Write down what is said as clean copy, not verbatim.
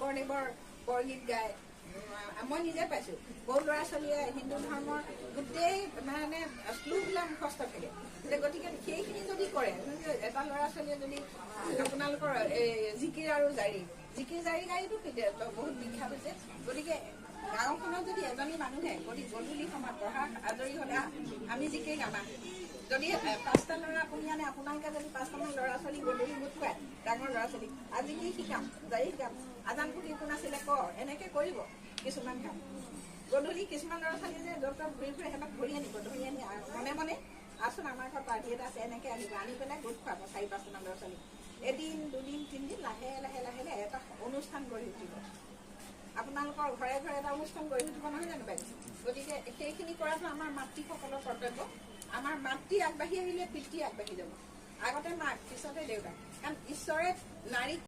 শংকৰদেৱৰ বৰগীত গায় মই নিজে পাইছো বহু ল'ৰা ছোৱালীয়ে হিন্দু ধৰ্মৰ গোটেই মানে শ্লোকবিলাক মুখস্থ থাকে গতিকে সেইখিনি যদি কৰে এটা ল'ৰা ছোৱালীয়ে যদি আপোনালোকৰ জিকিৰ আৰু জাৰি গাড়ীটো বহুত বিখ্যাত হৈছে গতিকে গাঁওখনত যদি এজনী মানুহে গধূলি সময়ত পঢ়া আজৰি হলে আমি জিকিৰ গামা যদি 5টা ল'ৰা আপুনি আনে আপোনালোকে যদি 5টামান ল'ৰা ছোৱালী গধূলি গোট খুৱায় ডাঙৰ ল'ৰা ছোৱালী আজি কি শিকাম জাৰি শিকাম আজান পুথি কোন আছিলে এনেকে কৰিব কিছুমান কাম গধূলি কিছুমান ল'ৰা ছোৱালী যে য'ত ঘূৰি ফুৰে সিহঁতক ধৰি আনি মনে মনে আচোন আমাৰ ঘৰত পাৰ্টি এটা আছে এনেকে আনিব আনি পেলাই গোট খুৱাব 4-5টামান ল'ৰা ছোৱালী এদিন 2 দিন 3 দিন লাহে লাহে লাহে লাহে এটা অনুষ্ঠান গঢ়ি উঠিব আপোনালোকৰ ঘৰে ঘৰে এটা অনুষ্ঠান গঢ়ি উঠিব নহয় জানো বাইদেউ গতিকে সেইখিনি কৰাটো আমাৰ মাতৃসকলৰ কৰ্তব্য আমাৰ মাতৃ আগবাঢ়ি আহিলে পিতৃ আগবাঢ়ি যাব আগতে মাক পিছতে দেউতাক কাৰণ ঈশ্বৰে নাৰীক